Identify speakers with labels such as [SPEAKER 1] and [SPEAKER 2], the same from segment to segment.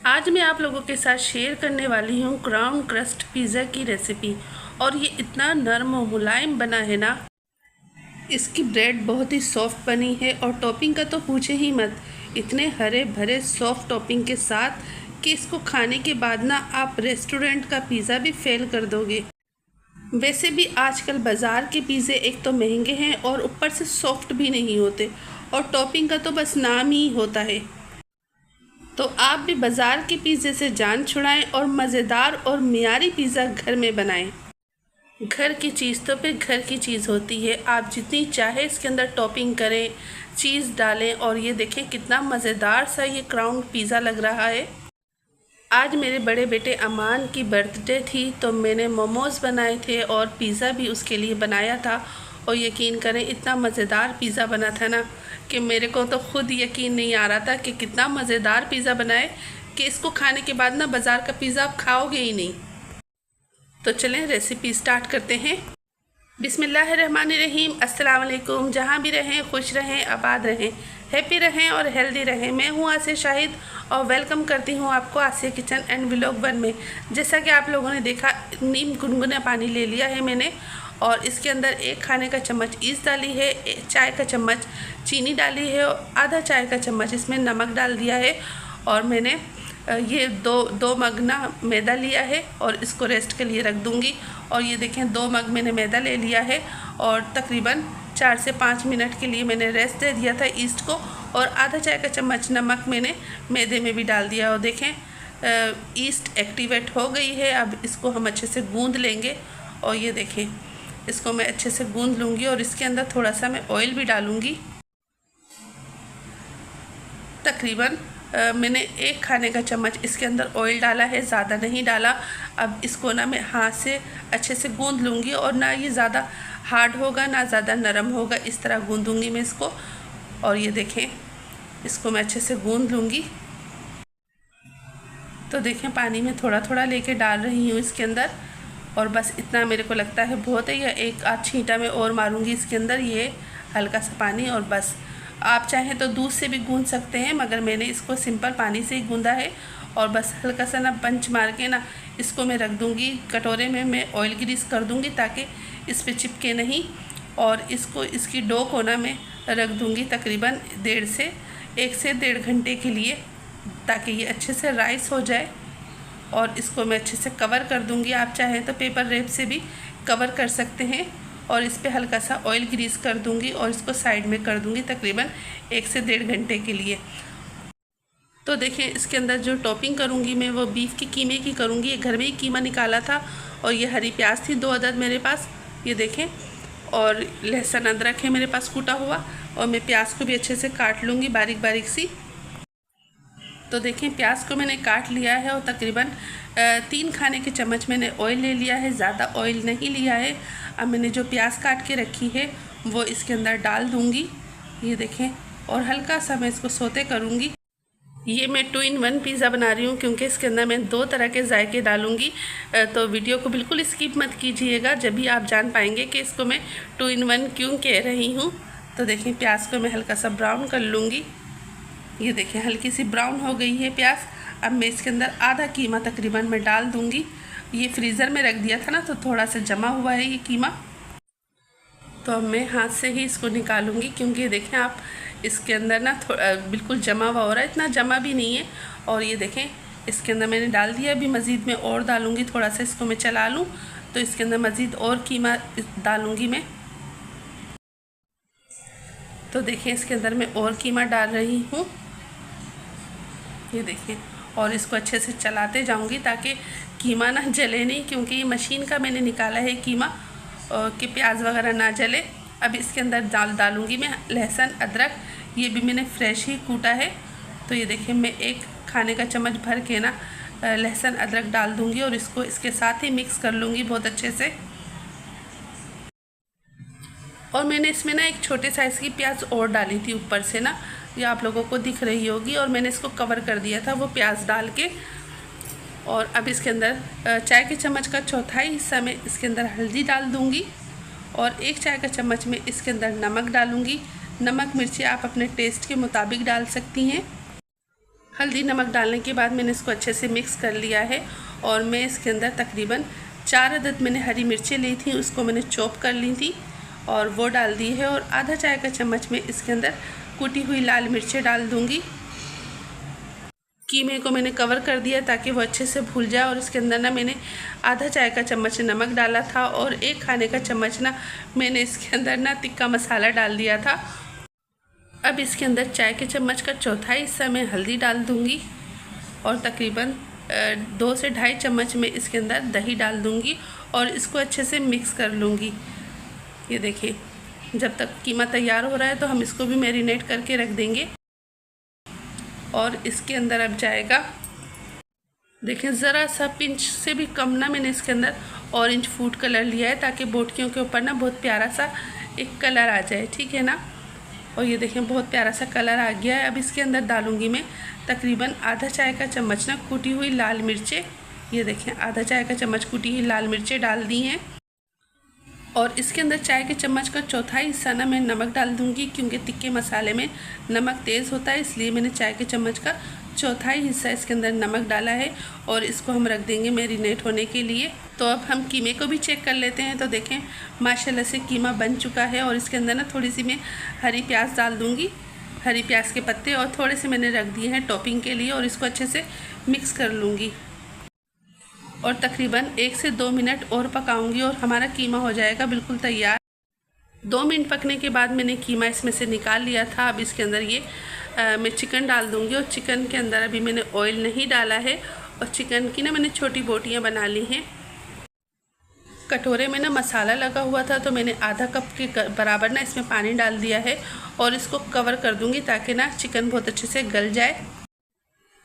[SPEAKER 1] आज मैं आप लोगों के साथ शेयर करने वाली हूँ क्राउन क्रस्ट पिज़्ज़ा की रेसिपी। और ये इतना नरम और मुलायम बना है ना, इसकी ब्रेड बहुत ही सॉफ्ट बनी है। और टॉपिंग का तो पूछे ही मत, इतने हरे भरे सॉफ्ट टॉपिंग के साथ कि इसको खाने के बाद ना आप रेस्टोरेंट का पिज़्ज़ा भी फेल कर दोगे। वैसे भी आजकल बाज़ार के पिज़्ज़े एक तो महंगे हैं और ऊपर से सॉफ्ट भी नहीं होते, और टॉपिंग का तो बस नाम ही होता है। तो आप भी बाज़ार के पिज़्ज़े से जान छुड़ाएं और मज़ेदार और मियारी पिज़्ज़ा घर में बनाएं। घर की चीज़ तो फिर घर की चीज़ होती है। आप जितनी चाहे इसके अंदर टॉपिंग करें, चीज़ डालें। और ये देखें कितना मज़ेदार सा ये क्राउन पिज़्ज़ा लग रहा है। आज मेरे बड़े बेटे अमान की बर्थडे थी, तो मैंने मोमोज़ बनाए थे और पिज़्ज़ा भी उसके लिए बनाया था। और यकीन करें इतना मज़ेदार पिज़्ज़ा बना था ना कि मेरे को तो ख़ुद यकीन नहीं आ रहा था कि कितना मज़ेदार पिज़्ज़ा बनाए कि इसको खाने के बाद ना बाज़ार का पिज़्ज़ा आप खाओगे ही नहीं। तो चलें रेसिपी स्टार्ट करते हैं। बिस्मिल्लाहिर्रहमानिर्रहीम। अस्सलाम वालेकुम। जहाँ भी रहें खुश रहें, आबाद रहें, हैप्पी रहें और हेल्दी रहें। मैं हूँ आसिया शाहिद और वेलकम करती हूँ आपको आसिया किचन एंड व्लॉग 1 में। जैसा कि आप लोगों ने देखा, नीम गुनगुना पानी ले लिया है मैंने, और इसके अंदर 1 खाने का चम्मच ईस्ट डाली है, 1 चाय का चम्मच चीनी डाली है और आधा चाय का चम्मच इसमें नमक डाल दिया है। और मैंने ये दो मग ना मैदा लिया है और इसको रेस्ट के लिए रख दूँगी। और ये देखें 2 मग मैंने मैदा ले लिया है और तकरीबन 4 से 5 मिनट के लिए मैंने रेस्ट दे दिया था ईस्ट को। और आधा चाय का चम्मच नमक मैंने मैदे में भी डाल दिया। और देखें ईस्ट एक्टिवेट हो गई है। अब इसको हम अच्छे से गूँध लेंगे। और ये देखें इसको मैं अच्छे से गूँध लूँगी और इसके अंदर थोड़ा सा मैं ऑयल भी डालूँगी। तकरीबन मैंने 1 खाने का चम्मच इसके अंदर ऑयल डाला है, ज़्यादा नहीं डाला। अब इसको ना मैं हाथ से अच्छे से गूँध लूँगी, और ना ये ज़्यादा हार्ड होगा ना ज़्यादा नरम होगा, इस तरह गूँधूँगी मैं इसको। और ये देखें इसको मैं अच्छे से गूँध लूँगी। तो देखें पानी में थोड़ा थोड़ा लेके डाल रही हूँ इसके अंदर, और बस इतना मेरे को लगता है बहुत है। या 1 आध छींटा मैं और मारूंगी इसके अंदर, ये हल्का सा पानी। और बस आप चाहें तो दूध से भी गूँध सकते हैं, मगर मैंने इसको सिंपल पानी से ही गूँधा है। और बस हल्का सा ना पंच मार के ना इसको मैं रख दूँगी कटोरे में। मैं ऑयल ग्रीस कर दूँगी ताकि इस पर चिपके नहीं। और इसकी डो को ना मैं रख दूँगी तकरीबन 1 से 1.5 घंटे के लिए, ताकि ये अच्छे से राइस हो जाए। और इसको मैं अच्छे से कवर कर दूंगी। आप चाहें तो पेपर रेप से भी कवर कर सकते हैं। और इस पे हल्का सा ऑयल ग्रीस कर दूंगी और इसको साइड में कर दूंगी तकरीबन 1 से 1.5 घंटे के लिए। तो देखें इसके अंदर जो टॉपिंग करूंगी मैं वो बीफ के कीमे की करूंगी। ये घर में ही कीमा निकाला था। और ये हरी प्याज थी 2 अदद मेरे पास, ये देखें। और लहसुन अदरक है मेरे पास कूटा हुआ। और मैं प्याज को भी अच्छे से काट लूँगी बारीक बारीक सी। तो देखें प्याज को मैंने काट लिया है और तकरीबन 3 खाने के चम्मच मैंने ऑयल ले लिया है, ज़्यादा ऑयल नहीं लिया है। अब मैंने जो प्याज काट के रखी है वो इसके अंदर डाल दूँगी, ये देखें। और हल्का सा मैं इसको सोते करूँगी। ये मैं 2 in 1 पिज़्ज़ा बना रही हूँ क्योंकि इसके अंदर मैं 2 तरह के जायके डालूँगी। तो वीडियो को बिल्कुल स्किप मत कीजिएगा, जब भी आप जान पाएंगे कि इसको मैं 2 in 1 क्यों कह रही हूँ। तो देखें प्याज को मैं हल्का सा ब्राउन कर लूँगी। ये देखें हल्की सी ब्राउन हो गई है प्याज। अब मैं इसके अंदर आधा कीमा तकरीबन मैं डाल दूँगी। ये फ्रीज़र में रख दिया था ना, तो थोड़ा सा जमा हुआ है ये कीमा। तो अब मैं हाथ से ही इसको निकालूँगी, क्योंकि ये देखें आप इसके अंदर ना थोड़ा बिल्कुल जमा हुआ हो रहा है, इतना जमा भी नहीं है। और ये देखें इसके अंदर मैंने डाल दिया। अभी मज़ीद में और डालूँगी, थोड़ा सा इसको मैं चला लूँ तो इसके अंदर मज़ीद और कीमा डालूँगी मैं। तो देखिए इसके अंदर मैं और कीमा डाल रही हूँ, ये देखिए। और इसको अच्छे से चलाते जाऊंगी ताकि कीमा ना जले नहीं, क्योंकि ये मशीन का मैंने निकाला है कीमा, कि प्याज वगैरह ना जले। अब इसके अंदर डालूंगी मैं लहसुन अदरक, ये भी मैंने फ्रेश ही कूटा है। तो ये देखिए मैं 1 खाने का चम्मच भर के ना लहसुन अदरक डाल दूँगी और इसको इसके साथ ही मिक्स कर लूँगी बहुत अच्छे से। और मैंने इसमें ना 1 छोटे साइज़ की प्याज और डाली थी ऊपर से ना, ये आप लोगों को दिख रही होगी। और मैंने इसको कवर कर दिया था वो प्याज डाल के। और अब इसके अंदर चाय के चम्मच का 1/4 हिस्सा मैं इसके अंदर हल्दी डाल दूँगी। और 1 चाय का चम्मच में इसके अंदर नमक डालूँगी। नमक मिर्ची आप अपने टेस्ट के मुताबिक डाल सकती हैं। हल्दी नमक डालने के बाद मैंने इसको अच्छे से मिक्स कर लिया है और मैं इसके अंदर तकरीबन 4 अदद मैंने हरी मिर्चें ली थी, उसको मैंने चॉप कर ली थी और वो डाल दी है। और आधा चाय का चम्मच में इसके अंदर कुटी हुई लाल मिर्चें डाल दूँगी। कीमे को मैंने कवर कर दिया ताकि वो अच्छे से भूल जाए। और इसके अंदर ना मैंने आधा चाय का चम्मच नमक डाला था और 1 खाने का चम्मच ना मैंने इसके अंदर ना तिक्का मसाला डाल दिया था। अब इसके अंदर चाय के चम्मच का चौथाई हिस्सा मैं हल्दी डाल दूँगी और तकरीबन 2 से 2.5 चम्मच में इसके अंदर दही डाल दूँगी और इसको अच्छे से मिक्स कर लूँगी। ये देखिए, जब तक कीमा तैयार हो रहा है तो हम इसको भी मैरिनेट करके रख देंगे। और इसके अंदर अब जाएगा, देखिए ज़रा सा पिंच से भी कम ना मैंने इसके अंदर ऑरेंज फूड कलर लिया है ताकि बोटियों के ऊपर ना बहुत प्यारा सा एक कलर आ जाए, ठीक है ना। और ये देखें बहुत प्यारा सा कलर आ गया है। अब इसके अंदर डालूंगी मैं तकरीबन आधा चाय का चम्मच ना कूटी हुई लाल मिर्चें। ये देखें आधा चाय का चम्मच कूटी हुई लाल मिर्चें डाल दी हैं। और इसके अंदर चाय के चम्मच का चौथाई हिस्सा ना मैं नमक डाल दूंगी, क्योंकि तिक्के मसाले में नमक तेज़ होता है, इसलिए मैंने चाय के चम्मच का चौथाई हिस्सा इसके अंदर नमक डाला है। और इसको हम रख देंगे मैरिनेट होने के लिए। तो अब हम कीमे को भी चेक कर लेते हैं। तो देखें माशाल्लाह से कीमा बन चुका है। और इसके अंदर ना थोड़ी सी मैं हरी प्याज डाल दूँगी, हरी प्याज के पत्ते, और थोड़े से मैंने रख दिए हैं टॉपिंग के लिए। और इसको अच्छे से मिक्स कर लूँगी और तकरीबन 1 से 2 मिनट और पकाऊंगी और हमारा कीमा हो जाएगा बिल्कुल तैयार। 2 मिनट पकने के बाद मैंने कीमा इसमें से निकाल लिया था। अब इसके अंदर ये मैं चिकन डाल दूंगी। और चिकन के अंदर अभी मैंने ऑयल नहीं डाला है और चिकन की ना मैंने छोटी बोटियां बना ली हैं। कटोरे में ना मसाला लगा हुआ था तो मैंने आधा कप के बराबर ना इसमें पानी डाल दिया है और इसको कवर कर दूंगी ताकि ना चिकन बहुत अच्छे से गल जाए।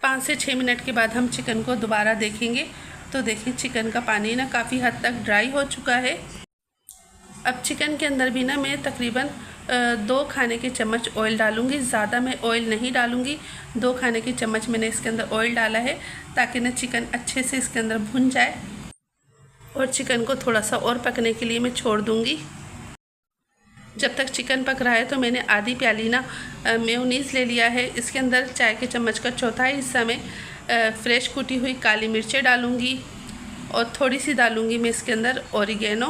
[SPEAKER 1] 5 से 6 मिनट के बाद हम चिकन को दोबारा देखेंगे। तो देखिए चिकन का पानी ना काफ़ी हद तक ड्राई हो चुका है। अब चिकन के अंदर भी ना मैं तकरीबन 2 खाने के चम्मच ऑयल डालूंगी, ज़्यादा मैं ऑयल नहीं डालूंगी। 2 खाने के चम्मच मैंने इसके अंदर ऑयल डाला है ताकि ना चिकन अच्छे से इसके अंदर भुन जाए। और चिकन को थोड़ा सा और पकने के लिए मैं छोड़ दूंगी। जब तक चिकन पक रहा है तो मैंने आधी प्याली ना मेयोनीज़ ले लिया है। इसके अंदर चाय के चम्मच का चौथाई हिस्सा में फ्रेश कुटी हुई काली मिर्चें डालूंगी और थोड़ी सी डालूंगी मैं इसके अंदर ऑरिगेनो।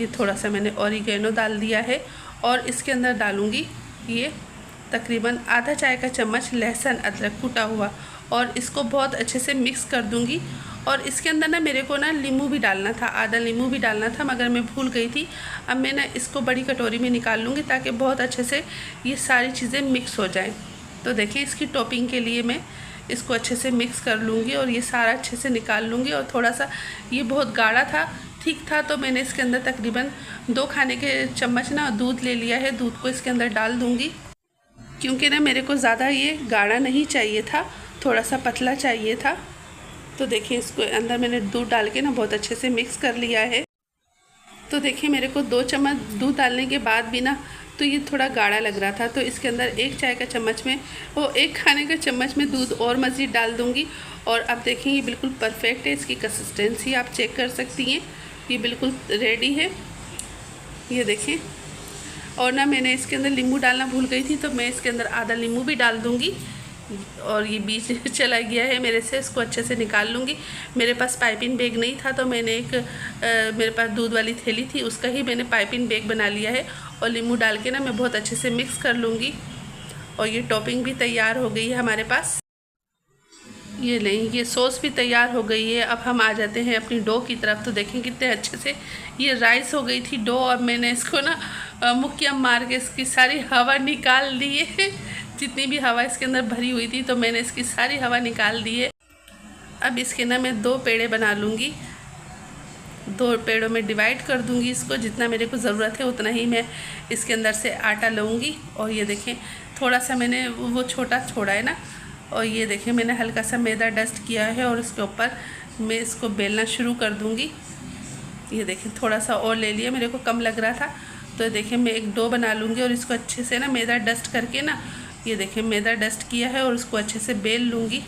[SPEAKER 1] ये थोड़ा सा मैंने ऑरिगेनो डाल दिया है। और इसके अंदर डालूंगी ये तकरीबन आधा चाय का चम्मच लहसुन अदरक कूटा हुआ और इसको बहुत अच्छे से मिक्स कर दूंगी। और इसके अंदर ना मेरे को ना नींबू भी डालना था, आधा नींबू भी डालना था, मगर मैं भूल गई थी। अब मैं ना इसको बड़ी कटोरी में निकाल लूँगी ताकि बहुत अच्छे से ये सारी चीज़ें मिक्स हो जाएं। तो देखिए इसकी टॉपिंग के लिए मैं इसको अच्छे से मिक्स कर लूँगी और ये सारा अच्छे से निकाल लूँगी। और थोड़ा सा ये बहुत गाढ़ा था, ठीक था, तो मैंने इसके अंदर तकरीबन 2 खाने के चम्मच ना दूध ले लिया है। दूध को इसके अंदर डाल दूँगी क्योंकि ना मेरे को ज़्यादा ये गाढ़ा नहीं चाहिए था, थोड़ा सा पतला चाहिए था। तो देखिए इसको अंदर मैंने दूध डाल के ना बहुत अच्छे से मिक्स कर लिया है। तो देखिए मेरे को 2 चम्मच दूध डालने के बाद भी ना तो ये थोड़ा गाढ़ा लग रहा था। तो इसके अंदर 1 चाय का चम्मच में 1 खाने का चम्मच में दूध और मज़ीद डाल दूँगी। और अब देखिए ये बिल्कुल परफेक्ट है, इसकी कंसिस्टेंसी आप चेक कर सकती हैं, ये बिल्कुल रेडी है। ये देखें। और ना मैंने इसके अंदर नींबू डालना भूल गई थी तो मैं इसके अंदर आधा नींबू भी डाल दूँगी। और ये बीच चला गया है मेरे से, इसको अच्छे से निकाल लूँगी। मेरे पास पाइपिंग बैग नहीं था तो मैंने मेरे पास दूध वाली थैली थी, उसका ही मैंने पाइपिंग बैग बना लिया है। और नींबू डाल के ना मैं बहुत अच्छे से मिक्स कर लूँगी। और ये टॉपिंग भी तैयार हो गई है हमारे पास। ये नहीं, ये सॉस भी तैयार हो गई है। अब हम आ जाते हैं अपनी डो की तरफ। तो देखें कितने अच्छे से ये राइस हो गई थी डो। और मैंने इसको ना मुक्कियाँ मार के इसकी सारी हवा निकाल दी है, जितनी भी हवा इसके अंदर भरी हुई थी तो मैंने इसकी सारी हवा निकाल दी है। अब इसके ना मैं 2 पेड़े बना लूँगी, 2 पेड़ों में डिवाइड कर दूँगी इसको। जितना मेरे को ज़रूरत है उतना ही मैं इसके अंदर से आटा लूँगी। और ये देखें थोड़ा सा मैंने वो छोटा छोड़ा है ना, और ये देखें मैंने हल्का सा मैदा डस्ट किया है और उसके ऊपर मैं इसको बेलना शुरू कर दूँगी। ये देखें थोड़ा सा और ले लिया, मेरे को कम लग रहा था। तो देखें मैं एक डो बना लूँगी और इसको अच्छे से ना मैदा डस्ट करके ना, ये देखें मैदा डस्ट किया है और उसको अच्छे से बेल लूँगी।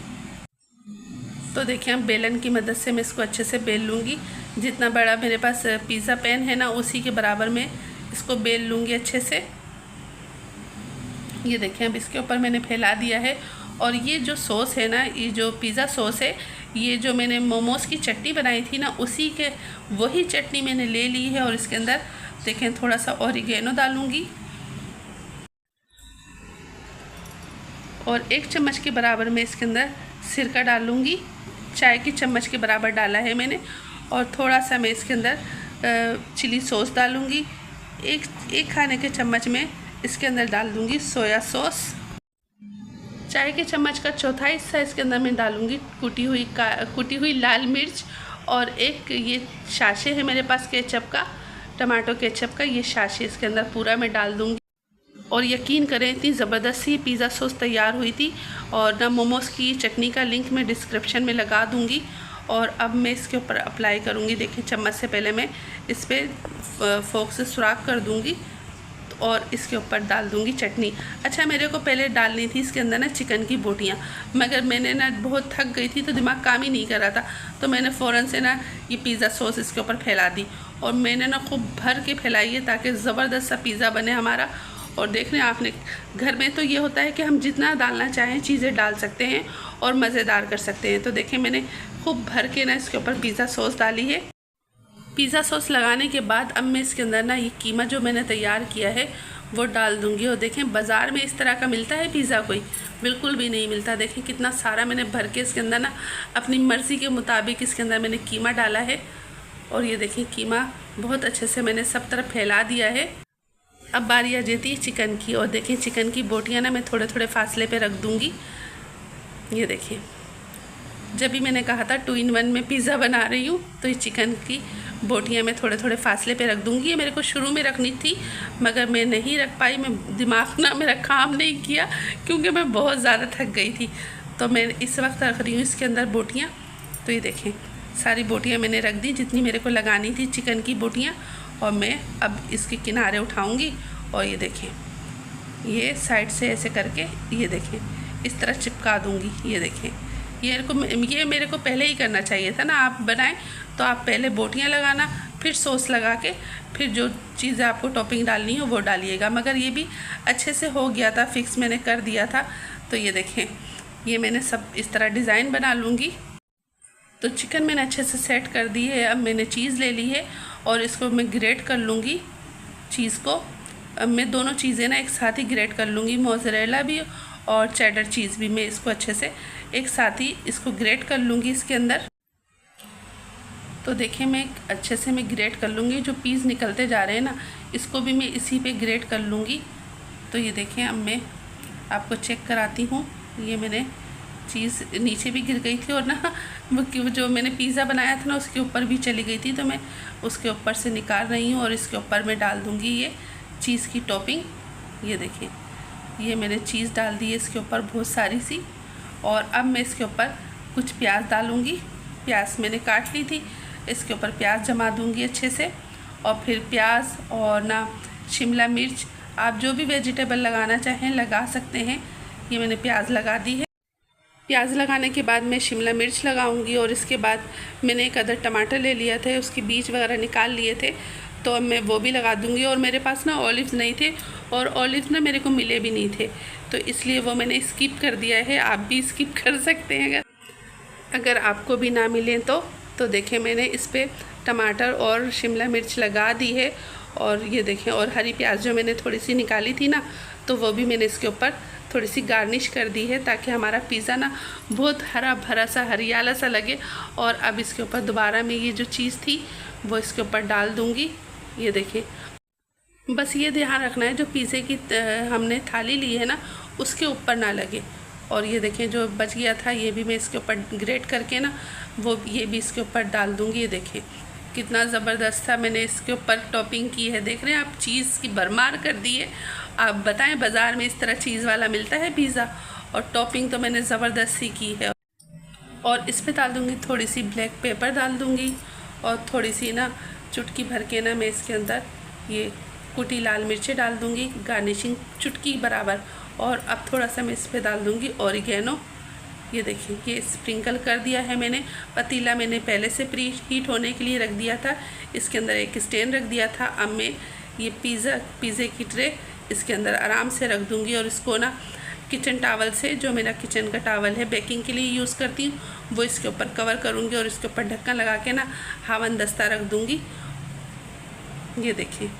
[SPEAKER 1] तो देखिए हम बेलन की मदद से मैं इसको अच्छे से बेल लूँगी। जितना बड़ा मेरे पास पिज़्ज़ा पैन है ना उसी के बराबर में इसको बेल लूँगी अच्छे से। ये देखें अब इसके ऊपर मैंने फैला दिया है। और ये जो सॉस है ना, ये जो पिज़्ज़ा सॉस है, ये जो मैंने मोमोज़ की चटनी बनाई थी ना, उसी के वही चटनी मैंने ले ली है। और इसके अंदर देखें थोड़ा सा ऑरिगेनो डालूँगी और 1 चम्मच के बराबर मैं इसके अंदर सिरका डालूँगी। चाय की चम्मच के बराबर डाला है मैंने। और थोड़ा सा मैं इसके अंदर चिली सॉस डालूँगी। एक खाने के चम्मच में इसके अंदर डाल दूँगी सोया सॉस। चाय के चम्मच का चौथा हिस्सा इसके अंदर मैं डालूँगी कुटी हुई लाल मिर्च। और एक ये शाशे है मेरे पास केचप का, टमाटो केचप का, ये शाशे इसके अंदर पूरा मैं डाल दूँगी। और यकीन करें इतनी ज़बरदस्त सी पिज़्ज़ा सॉस तैयार हुई थी। और ना मोमोज़ की चटनी का लिंक मैं डिस्क्रिप्शन में लगा दूँगी। और अब मैं इसके ऊपर अप्लाई करूँगी। देखिए चम्मच से पहले मैं इस पर फोक से सुराख कर दूँगी और इसके ऊपर डाल दूँगी चटनी। अच्छा, मेरे को पहले डालनी थी इसके अंदर ना चिकन की बोटियाँ, मगर मैंने ना बहुत थक गई थी तो दिमाग काम ही नहीं कर रहा था, तो मैंने फ़ौरन से ना ये पिज़्ज़ा सॉस इसके ऊपर फैला दी। और मैंने ना खूब भर के फैलाई है ताकि ज़बरदस्त सा पिज़्ज़ा बने हमारा। और देख रहे हैं आपने, घर में तो ये होता है कि हम जितना डालना चाहें चीज़ें डाल सकते हैं और मज़ेदार कर सकते हैं। तो देखें मैंने खूब भर के ना इसके ऊपर पिज़्ज़ा सॉस डाली है। पिज़्ज़ा सॉस लगाने के बाद अब मैं इसके अंदर ना ये कीमा जो मैंने तैयार किया है वो डाल दूँगी। और देखें बाज़ार में इस तरह का मिलता है पिज़्ज़ा, कोई बिल्कुल भी नहीं मिलता। देखें कितना सारा मैंने भर के इसके अंदर ना अपनी मर्ज़ी के मुताबिक इसके अंदर मैंने कीमा डाला है। और ये देखें कीमा बहुत अच्छे से मैंने सब तरफ फैला दिया है। अब बारी आ जाती है चिकन की। और देखें चिकन की बोटियाँ ना मैं थोड़े थोड़े फासले पे रख दूँगी। ये देखिए, जब भी मैंने कहा था 2 in 1 में पिज़्ज़ा बना रही हूँ, तो ये चिकन की बोटियाँ मैं थोड़े थोड़े फासले पे रख दूँगी। ये मेरे को शुरू में रखनी थी मगर मैं नहीं रख पाई, मैं दिमाग ना मेरा काम नहीं किया क्योंकि मैं बहुत ज़्यादा थक गई थी। तो मैं इस वक्त रख रही हूँ इसके अंदर बोटियाँ। तो ये देखें सारी बोटियाँ मैंने रख दी जितनी मेरे को लगानी थी चिकन की बोटियाँ। और मैं अब इसके किनारे उठाऊँगी और ये देखें ये साइड से ऐसे करके ये देखें इस तरह चिपका दूँगी। ये देखें ये मेरे को पहले ही करना चाहिए था ना। आप बनाएं तो आप पहले बोटियाँ लगाना, फिर सॉस लगा के फिर जो चीज़ें आपको टॉपिंग डालनी हो वो डालिएगा। मगर ये भी अच्छे से हो गया था, फिक्स मैंने कर दिया था। तो ये देखें ये मैंने सब इस तरह डिज़ाइन बना लूँगी। तो चिकन मैंने अच्छे से सेट कर दी है। अब मैंने चीज़ ले ली है और इसको मैं ग्रेट कर लूँगी चीज़ को। अब मैं दोनों चीज़ें ना एक साथ ही ग्रेट कर लूँगी, मोज़रेला भी और चेडर चीज़ भी। मैं इसको अच्छे से एक साथ ही इसको ग्रेट कर लूँगी इसके अंदर। तो देखें मैं अच्छे से मैं ग्रेट कर लूँगी। जो पीस निकलते जा रहे हैं ना इसको भी मैं इसी पे ग्रेट कर लूँगी। तो ये देखें अब मैं आपको चेक कराती हूँ। ये मैंने चीज़ नीचे भी गिर गई थी और ना वो जो मैंने पिज़्ज़ा बनाया था ना उसके ऊपर भी चली गई थी, तो मैं उसके ऊपर से निकाल रही हूँ और इसके ऊपर मैं डाल दूँगी ये चीज़ की टॉपिंग। ये देखें ये मैंने चीज़ डाल दी है इसके ऊपर बहुत सारी सी। और अब मैं इसके ऊपर कुछ प्याज डालूँगी। प्याज मैंने काट ली थी, इसके ऊपर प्याज जमा दूँगी अच्छे से। और फिर प्याज और ना शिमला मिर्च, आप जो भी वेजिटेबल लगाना चाहें लगा सकते हैं। ये मैंने प्याज लगा दी है। प्याज लगाने के बाद मैं शिमला मिर्च लगाऊंगी और इसके बाद मैंने एक अदर टमाटर ले लिया था, उसके बीज वगैरह निकाल लिए थे, तो अब मैं वो भी लगा दूंगी। और मेरे पास ना ऑलिव्स नहीं थे और ऑलिव्स ना मेरे को मिले भी नहीं थे, तो इसलिए वो मैंने स्किप कर दिया है। आप भी स्किप कर सकते हैं अगर आपको भी ना मिलें तो देखें मैंने इस पर टमाटर और शिमला मिर्च लगा दी है। और ये देखें और हरी प्याज जो मैंने थोड़ी सी निकाली थी ना, तो वो भी मैंने इसके ऊपर थोड़ी सी गार्निश कर दी है ताकि हमारा पिज़्ज़ा ना बहुत हरा भरा सा हरियाला सा लगे। और अब इसके ऊपर दोबारा मैं ये जो चीज़ थी वो इसके ऊपर डाल दूँगी। ये देखिए बस ये ध्यान रखना है जो पिज़्ज़े की हमने थाली ली है ना उसके ऊपर ना लगे। और ये देखें जो बच गया था ये भी मैं इसके ऊपर ग्रेट करके ना वो ये भी इसके ऊपर डाल दूँगी। ये देखें कितना ज़बरदस्त था, मैंने इसके ऊपर टॉपिंग की है। देख रहे हैं आप चीज़ की भरमार कर दी है। आप बताएं बाज़ार में इस तरह चीज़ वाला मिलता है पिज़्ज़ा? और टॉपिंग तो मैंने ज़बरदस्त सी की है। और इस पर डाल दूँगी थोड़ी सी ब्लैक पेपर डाल दूँगी और थोड़ी सी ना चुटकी भर के ना मैं इसके अंदर ये कुटी लाल मिर्चें डाल दूँगी, गार्निशिंग चुटकी बराबर। और अब थोड़ा सा मैं इस पर डाल दूँगी ऑरिगेनो। ये देखिए ये स्प्रिंकल कर दिया है मैंने। पतीला मैंने पहले से प्री हीट होने के लिए रख दिया था, इसके अंदर एक स्टैंड रख दिया था। अब मैं ये पिज़्ज़े की ट्रे इसके अंदर आराम से रख दूँगी और इसको ना किचन टावल से, जो मेरा किचन का टावल है बेकिंग के लिए यूज़ करती हूँ, वो इसके ऊपर कवर करूँगी और इसके ऊपर ढक्कन लगा के ना हवन दस्ता रख दूँगी। ये देखिए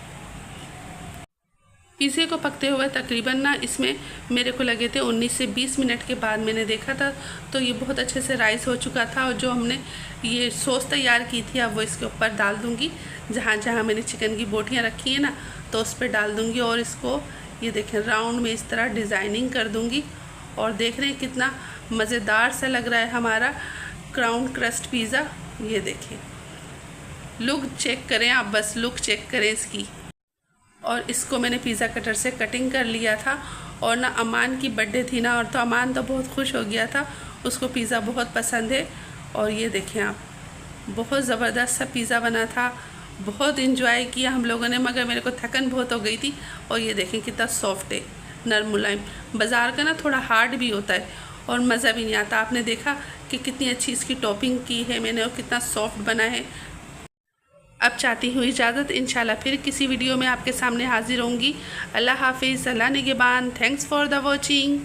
[SPEAKER 1] पिज़्ज़े को पकते हुए तकरीबन ना इसमें मेरे को लगे थे 19 से 20 मिनट के बाद मैंने देखा था तो ये बहुत अच्छे से राइस हो चुका था। और जो हमने ये सॉस तैयार की थी अब वो इसके ऊपर डाल दूँगी, जहाँ जहाँ मैंने चिकन की बोटियाँ रखी हैं ना तो उस पर डाल दूँगी और इसको ये देखें राउंड में इस तरह डिज़ाइनिंग कर दूँगी। और देख रहे हैं कितना मज़ेदार सा लग रहा है हमारा क्राउन क्रस्ट पिज़्ज़ा। ये देखें लुक चेक करें आप, बस लुक चेक करें इसकी। और इसको मैंने पिज़्ज़ा कटर से कटिंग कर लिया था और ना अमान की बर्थडे थी ना, और तो अमान तो बहुत खुश हो गया था, उसको पिज़्ज़ा बहुत पसंद है। और ये देखें आप बहुत ज़बरदस्त सा पिज़्ज़ा बना था, बहुत इंजॉय किया हम लोगों ने, मगर मेरे को थकन बहुत हो गई थी। और ये देखें कितना सॉफ्ट है, नरम मुलायम। बाज़ार का ना थोड़ा हार्ड भी होता है और मज़ा भी नहीं आता। आपने देखा कि कितनी अच्छी इसकी टॉपिंग की है मैंने और कितना सॉफ्ट बना है। अब चाहती हूँ इजाज़त, इंशाल्लाह फिर किसी वीडियो में आपके सामने हाजिर होंगी। अल्लाह हाफिज़, अल्लाह निगहबान। Thanks for the watching.